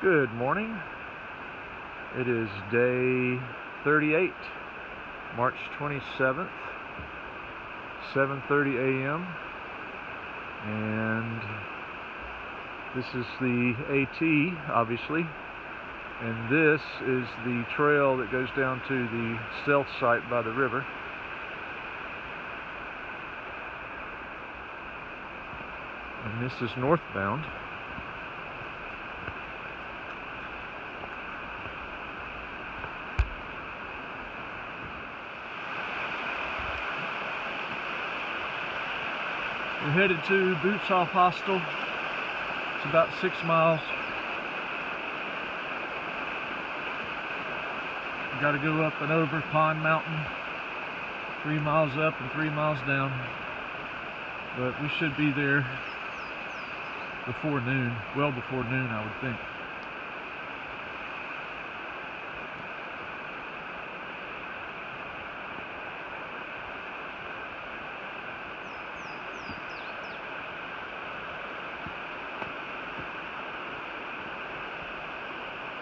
Good morning. It is day 38, March 27th, 7:30 a.m. and this is the AT, obviously, and this is the trail that goes down to the stealth site by the river. And this is northbound. We're headed to Boots Off Hostel. It's about 6 miles. We got to go up and over Pond Mountain, 3 miles up and 3 miles down. But we should be there before noon, well before noon, I would think.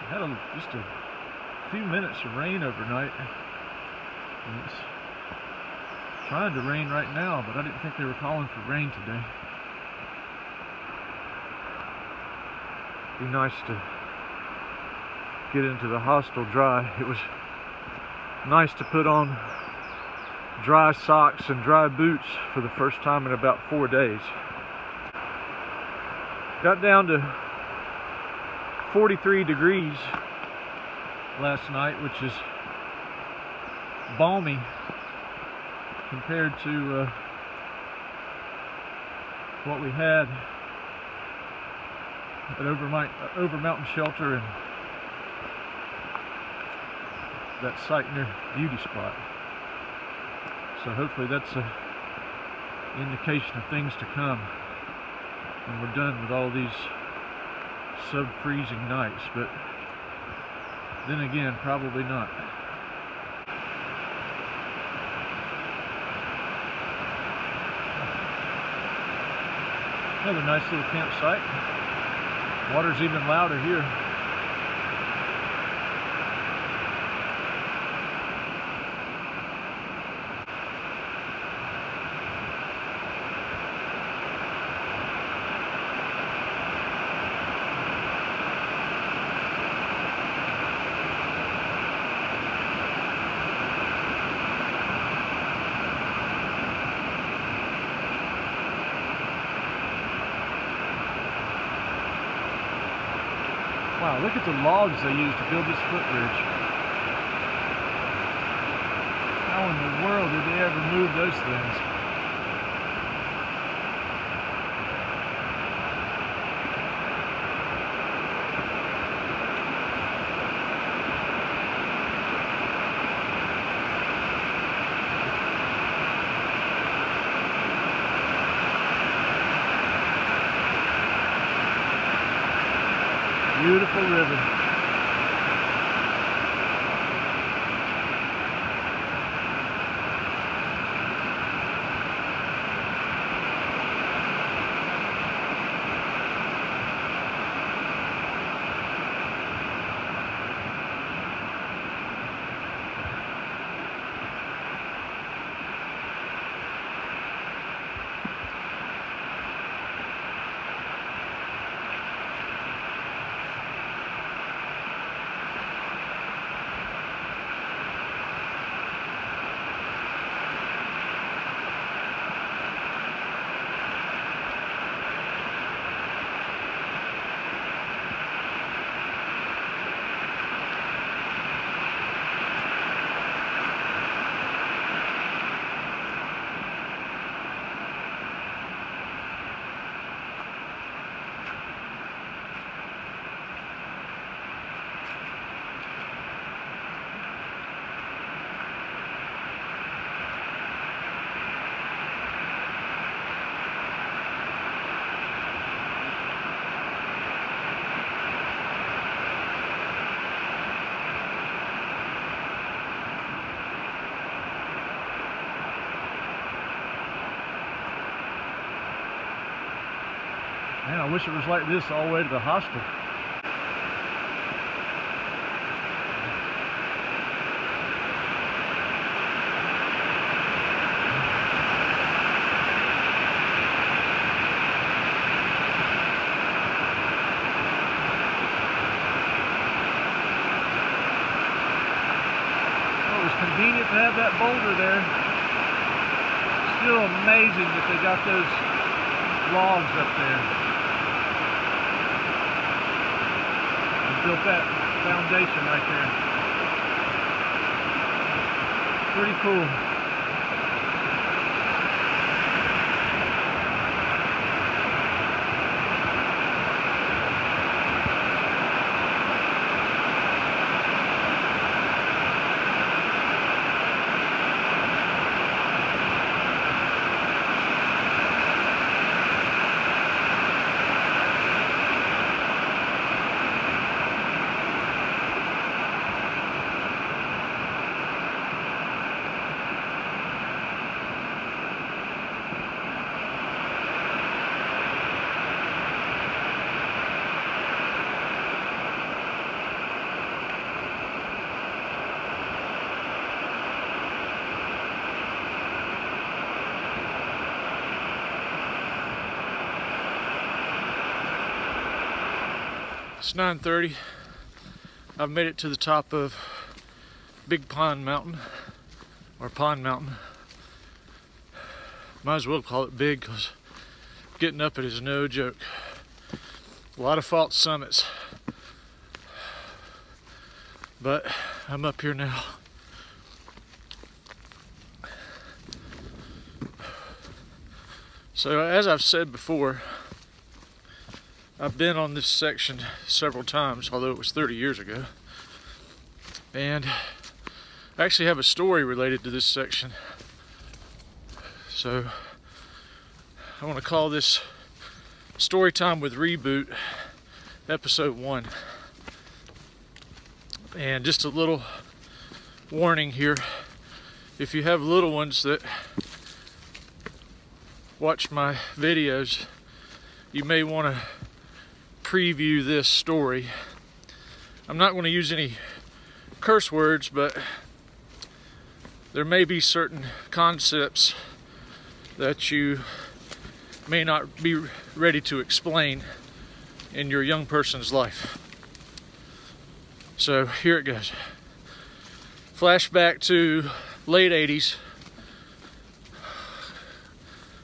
Had just a few minutes of rain overnight, and it's trying to rain right now, but I didn't think they were calling for rain today. Be nice to get into the hostel dry. It was nice to put on dry socks and dry boots for the first time in about 4 days. Got down to 43 degrees last night, which is balmy compared to what we had at Over Mountain Shelter and that site near Beauty Spot. So hopefully that's an indication of things to come when we're done with all these sub-freezing nights, but then again, probably not. Another nice little campsite. Water's even louder here. Wow, look at the logs they used to build this footbridge. How in the world did they ever move those things? Beautiful river. Man, I wish it was like this all the way to the hostel. convenient to have that boulder there. Still amazing that they got those logs up there and built that foundation right there. Pretty cool. It's 9:30. I've made it to the top of Big Pond Mountain, or Pond Mountain. Might as well call it big, because getting up it is no joke. A lot of false summits. But I'm up here now. So as I've said before, I've been on this section several times, although it was 30 years ago. And I actually have a story related to this section. So I want to call this Story Time with Reboot, episode 1. And just a little warning here. If you have little ones that watch my videos, you may want to preview this story. I'm not going to use any curse words, but there may be certain concepts that you may not be ready to explain in your young person's life. So here it goes. Flashback to late 80s.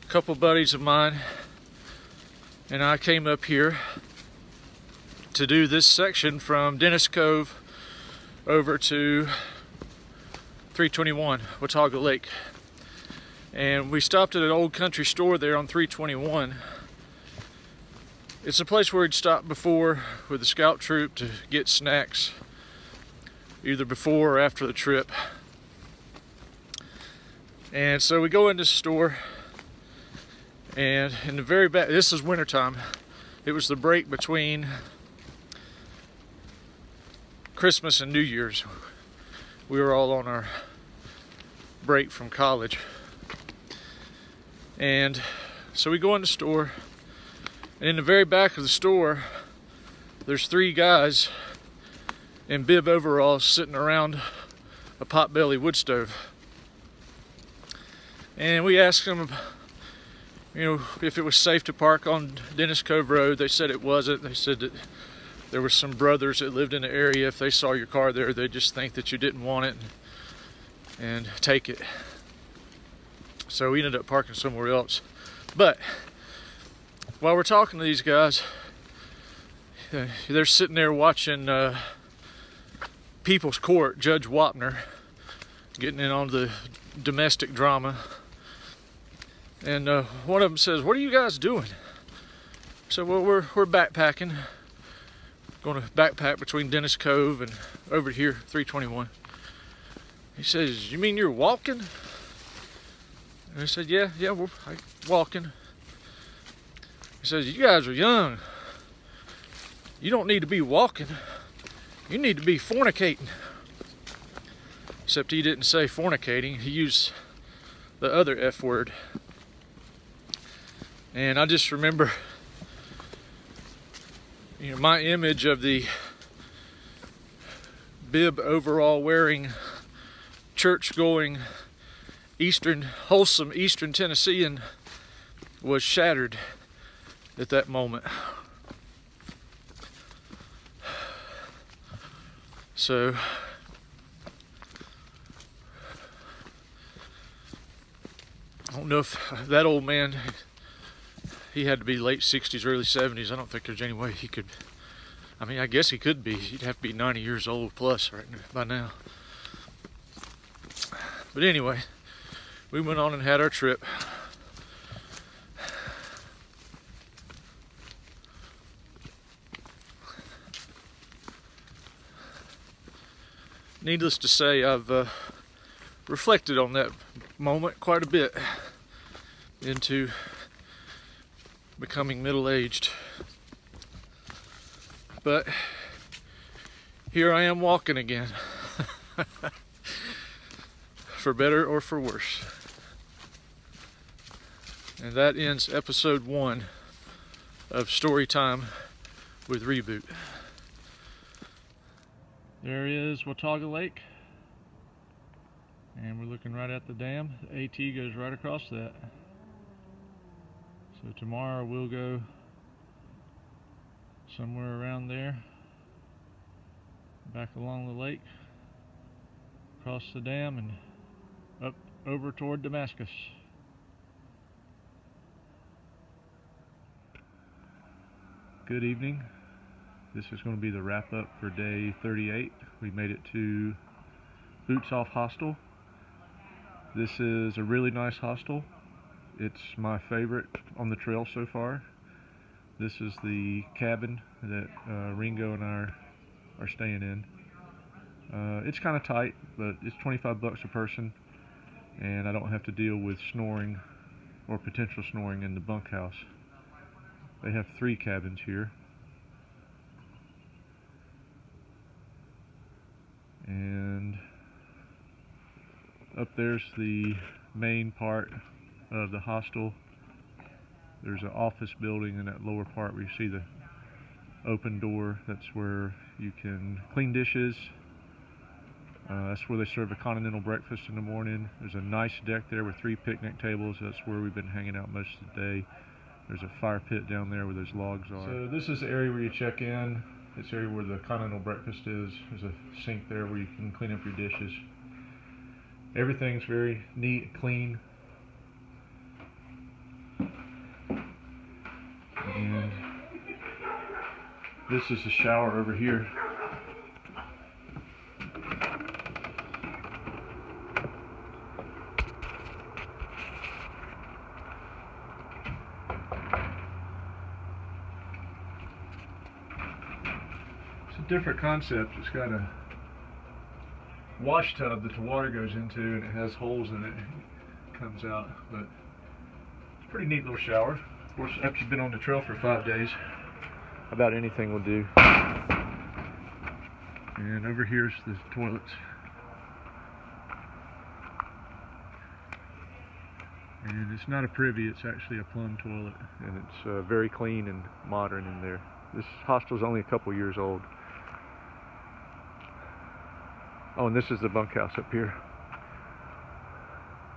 A couple buddies of mine and I came up here to do this section from Dennis Cove over to 321 Watauga Lake. And we stopped at an old country store there on 321. It's a place where we'd stopped before with the scout troop to get snacks, either before or after the trip. And so we go in this store, and in the very back, this is wintertime, it was the break between Christmas and New Year's. We were all on our break from college. And so we go in the store, and in the very back of the store, there's 3 guys in bib overalls sitting around a potbelly wood stove. And we asked them, you know, if it was safe to park on Dennis Cove Road. They said it wasn't. They said that there were some brothers that lived in the area. If they saw your car there, they'd just think that you didn't want it and take it. So we ended up parking somewhere else. But while we're talking to these guys, they're sitting there watching People's Court, Judge Wapner, getting in on the domestic drama. And one of them says, "What are you guys doing?" So, well, we're backpacking. Going to backpack between Dennis Cove and over here, 321. He says, "You mean you're walking?" And I said, yeah, we're walking. He says, "You guys are young. You don't need to be walking. You need to be fornicating." Except he didn't say fornicating. He used the other F word. And I just remember, you know, my image of the bib overall wearing, church going, wholesome Eastern Tennessean was shattered at that moment. I don't know if that old man, he had to be late 60s, early 70s. I don't think there's any way he could, I mean, I guess he could be. He'd have to be 90 years old plus right by now. But anyway, we went on and had our trip. Needless to say, I've reflected on that moment quite a bit into becoming middle-aged. But here I am walking again. For better or for worse. And that ends episode 1 of Story Time with Reboot. There is Watauga Lake, and we're looking right at the dam. The AT goes right across that. So tomorrow we'll go somewhere around there, back along the lake, across the dam, and up over toward Damascus. Good evening. This is going to be the wrap up for day 38. We made it to Boots Off Hostel. This is a really nice hostel. It's my favorite on the trail so far. This is the cabin that Ringo and I are staying in. It's kind of tight, but it's $25 a person, and I don't have to deal with snoring or potential snoring in the bunkhouse. They have 3 cabins here. And up there's the main part of the hostel. There's an office building in that lower part where you see the open door. That's where you can clean dishes. That's where they serve a continental breakfast in the morning. There's a nice deck there with 3 picnic tables. That's where we've been hanging out most of the day. There's a fire pit down there where those logs are. So this is the area where you check in. It's the area where the continental breakfast is. There's a sink there where you can clean up your dishes. Everything's very neat, clean. And this is the shower over here. Different concept. It's got a wash tub that the water goes into, and it has holes in it. It comes out, but it's a pretty neat little shower. Of course, after you've been on the trail for 5 days, about anything will do. And over here's the toilets. And it's not a privy, it's actually a plumb toilet, and it's very clean and modern in there. This hostel's only a couple years old. Oh, and this is the bunkhouse up here.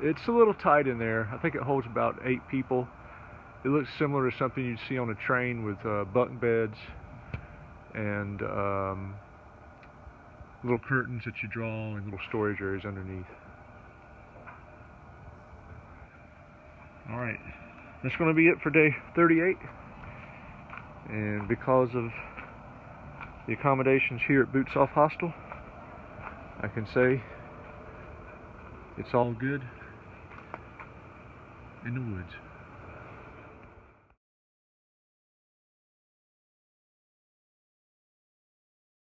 It's a little tight in there. I think it holds about 8 people. It looks similar to something you'd see on a train with bunk beds and little curtains that you draw and little storage areas underneath. Alright, that's going to be it for day 38. And because of the accommodations here at Boots Off Hostel, I can say it's all good in the woods.